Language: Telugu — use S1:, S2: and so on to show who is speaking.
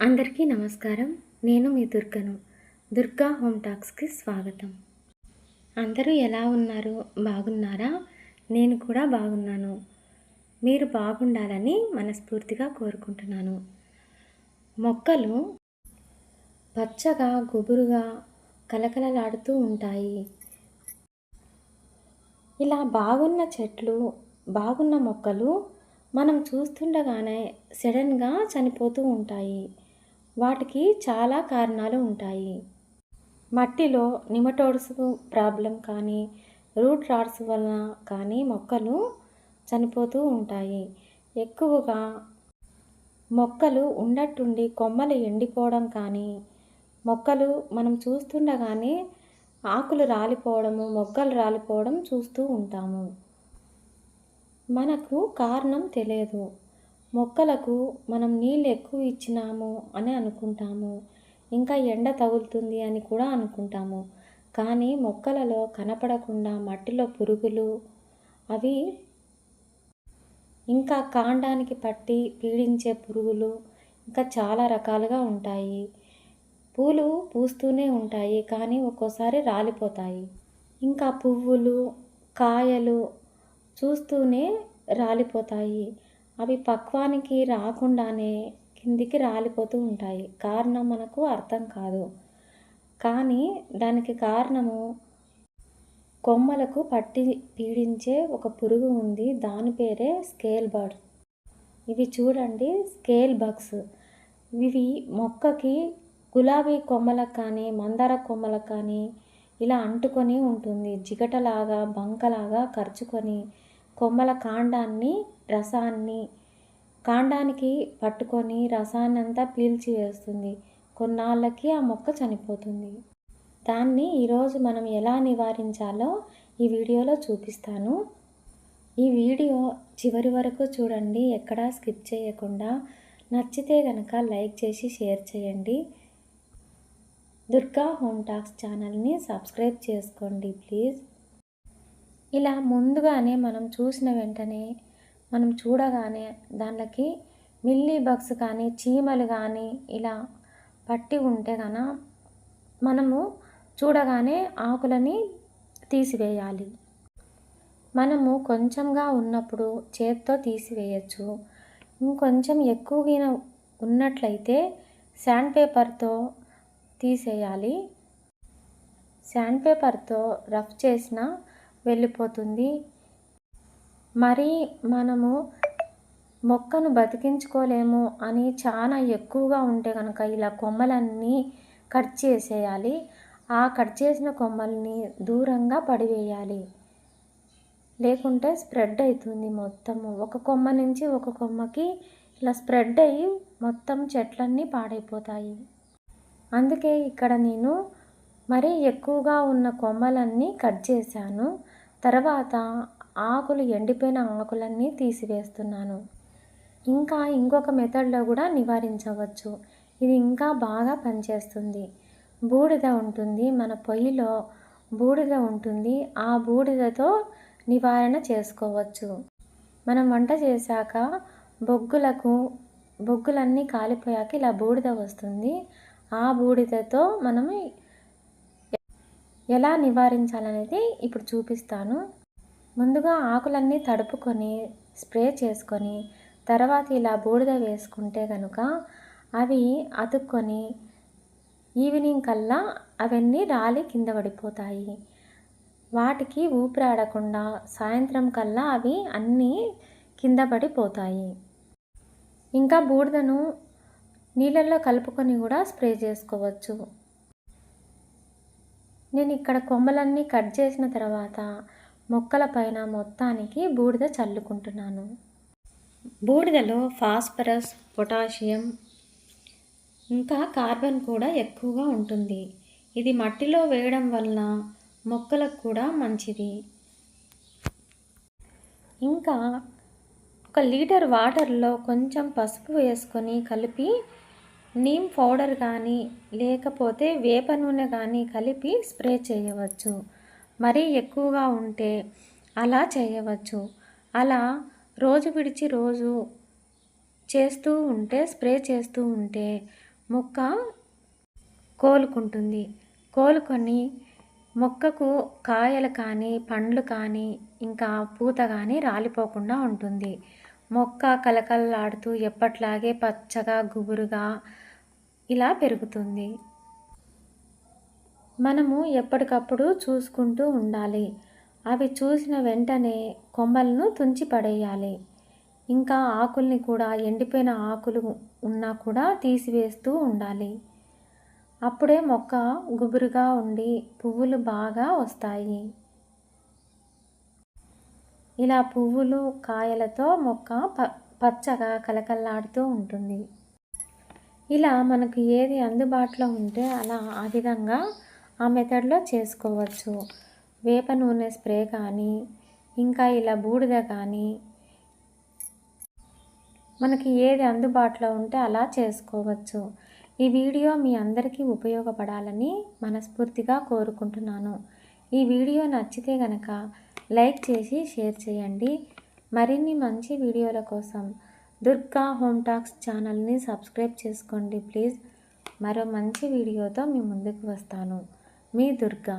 S1: అందరికీ నమస్కారం. నేను మీ దుర్గను. దుర్గా హోమ్ టాక్స్‌కి స్వాగతం. అందరూ ఎలా ఉన్నారు? బాగున్నారా? నేను కూడా బాగున్నాను. మీరు బాగుండాలని మనస్ఫూర్తిగా కోరుకుంటున్నాను. మొక్కలు పచ్చగా, గుబురుగా, కలకలలాడుతూ ఉంటాయి. ఇలా బాగున్న చెట్లు, బాగున్న మొక్కలు మనం చూస్తుండగానే సడన్‌గా చనిపోతూ ఉంటాయి. వాటికి చాలా కారణాలు ఉంటాయి. మట్టిలో నిమటోడ్స్ ప్రాబ్లం కానీ, రూట్ రాట్స్ వలన కానీ మొక్కలు చనిపోతూ ఉంటాయి. ఎక్కువగా మొక్కలు ఉన్నట్టుండి కొమ్మలు ఎండిపోవడం కానీ, మొక్కలు మనం చూస్తుండగానే ఆకులు రాలిపోవడము, మొగ్గలు రాలిపోవడం చూస్తూ ఉంటాము. మనకు కారణం తెలియదు. మొక్కలకు మనం నీళ్ళు ఎక్కువ ఇచ్చినాము అని అనుకుంటాము. ఇంకా ఎండ తగులుతుంది అని కూడా అనుకుంటాము. కానీ మొక్కలలో కనపడకుండా మట్టిలో పురుగులు, అవి ఇంకా కాండానికి పట్టి పీడించే పురుగులు ఇంకా చాలా రకాలుగా ఉంటాయి. పూలు పూస్తూనే ఉంటాయి కానీ ఒక్కోసారి రాలిపోతాయి. ఇంకా పువ్వులు, కాయలు చూస్తూనే రాలిపోతాయి. అవి పక్వానికి రాకుండానే కిందికి రాలిపోతూ ఉంటాయి. కారణం మనకు అర్థం కాదు. కానీ దానికి కారణము కొమ్మలకు పట్టి పీడించే ఒక పురుగు ఉంది. దాని పేరే స్కేల్ బర్డ్. ఇవి చూడండి, స్కేల్ బగ్స్. ఇవి మొక్కకి గులాబీ కొమ్మలకు కానీ, మందార కొమ్మలకు కానీ ఇలా అంటుకొని ఉంటుంది. జిగటలాగా, బంకలాగా కరుచుకొని కొమ్మల రసాన్ని కాండానికి పట్టుకొని రసాన్నంతా పీల్చి వేస్తుంది. కొన్నాళ్ళకి ఆ మొక్క చనిపోతుంది. దాన్ని ఈరోజు మనం ఎలా నివారించాలో ఈ వీడియోలో చూపిస్తాను. ఈ వీడియో చివరి వరకు చూడండి, ఎక్కడా స్కిప్ చేయకుండా. నచ్చితే కనుక లైక్ చేసి షేర్ చేయండి. దుర్గా హోమ్ టాక్స్ ఛానల్ని సబ్స్క్రైబ్ చేసుకోండి ప్లీజ్. ఇలా ముందుగానే మనం చూసిన వెంటనే మనం చూడగానే దానికి మిల్లీ బగ్స్ కానీ, చీమలు కానీ ఇలా పట్టి ఉంటే మనము చూడగానే ఆకులని తీసివేయాలి. మనము కొంచెంగా ఉన్నప్పుడు చేత్తో తీసివేయచ్చు. ఇంకొంచెం ఎక్కువగా ఉన్నట్లయితే శాండ్ పేపర్తో తీసేయాలి. శాండ్ పేపర్తో రఫ్ చేసినా వెళ్ళిపోతుంది. మరి మనము మొక్కను బతికించుకోలేము అని చాలా ఎక్కువగా ఉంటే కనుక ఇలా కొమ్మలన్నీ కట్ చేసేయాలి. ఆ కట్ చేసిన కొమ్మల్ని దూరంగా పడివేయాలి. లేకుంటే స్ప్రెడ్ అవుతుంది మొత్తము. ఒక కొమ్మ నుంచి ఒక కొమ్మకి ఇలా స్ప్రెడ్ అయ్యి మొత్తం చెట్లన్నీ పాడైపోతాయి. అందుకే ఇక్కడ నేను మరీ ఎక్కువగా ఉన్న కొమ్మలన్నీ కట్ చేశాను. తర్వాత ఎండిపోయిన ఆకులన్నీ తీసివేస్తున్నాను. ఇంకా ఇంకొక మెథడ్లో కూడా నివారించవచ్చు. ఇది ఇంకా బాగా పనిచేస్తుంది. బూడిద ఉంటుంది, మన పొయ్యిలో బూడిద ఉంటుంది. ఆ బూడిదతో నివారణ చేసుకోవచ్చు. మనం వంట చేశాక బొగ్గులన్నీ కాలిపోయాక ఇలా బూడిద వస్తుంది. ఆ బూడిదతో మనం ఎలా నివారించాలనేది ఇప్పుడు చూపిస్తాను. ముందుగా ఆకులన్నీ తడుపుకొని స్ప్రే చేసుకొని తర్వాత ఇలా బూడిద వేసుకుంటే కనుక అవి అతుక్కొని ఈవినింగ్ కల్లా అవన్నీ రాలి కింద పడిపోతాయి. వాటికి ఊపిరాడకుండా సాయంత్రం కల్లా అవి అన్నీ కింద పడిపోతాయి. ఇంకా బూడిదను నీళ్ళల్లో కలుపుకొని కూడా స్ప్రే చేసుకోవచ్చు. నేను ఇక్కడ కొమ్మలన్నీ కట్ చేసిన తర్వాత మొక్కల పైన మొత్తానికి బూడిద చల్లుకుంటున్నాను. బూడిదలో ఫాస్ఫరస్, పొటాషియం ఇంకా కార్బన్ కూడా ఎక్కువగా ఉంటుంది. ఇది మట్టిలో వేయడం వలన మొక్కలకు కూడా మంచిది. ఇంకా 1 లీటర్ వాటర్లో కొంచెం పసుపు వేసుకొని కలిపి నీమ్ పౌడర్ కానీ లేకపోతే వేప నూనె కానీ కలిపి స్ప్రే చేయవచ్చు. మరీ ఎక్కువగా ఉంటే అలా చేయవచ్చు. అలా రోజు విడిచి రోజు స్ప్రే చేస్తూ ఉంటే మొక్క కోలుకుంటుంది. కోలుకొని మొక్కకు కాయలు కానీ, పండ్లు కానీ, ఇంకా పూత కానీ రాలిపోకుండా ఉంటుంది. మొక్క కళకళలాడుతూ ఎప్పట్లాగే పచ్చగా, గుబురుగా ఇలా పెరుగుతుంది. మనము ఎప్పటికప్పుడు చూసుకుంటూ ఉండాలి. అవి చూసిన వెంటనే కొమ్మలను తుంచి పడేయాలి. ఇంకా ఆకుల్ని కూడా ఎండిపోయిన ఆకులు ఉన్నా కూడా తీసివేస్తూ ఉండాలి. అప్పుడే మొక్క గుబురుగా ఉండి పువ్వులు బాగా వస్తాయి. ఇలా పువ్వులు, కాయలతో మొక్క పచ్చగా కళకళలాడుతూ ఉంటుంది. ఇలా మనకు ఏది అందుబాటులో ఉంటే ఆ విధంగా ఆ మెథడ్లో చేసుకోవచ్చు. వేప నూనె స్ప్రే కానీ, ఇంకా ఇలా బూడిద కానీ, మనకి ఏది అందుబాటులో ఉంటే అలా చేసుకోవచ్చు. ఈ వీడియో మీ అందరికీ ఉపయోగపడాలని మనస్ఫూర్తిగా కోరుకుంటున్నాను. ఈ వీడియో నచ్చితే గనక లైక్ చేసి షేర్ చేయండి. మరిన్ని మంచి వీడియోల కోసం దుర్గా హోమ్ టాక్స్ ఛానల్ని సబ్స్క్రైబ్ చేసుకోండి ప్లీజ్. మరో మంచి వీడియోతో మీ ముందుకు వస్తాను. మీ దుర్గా.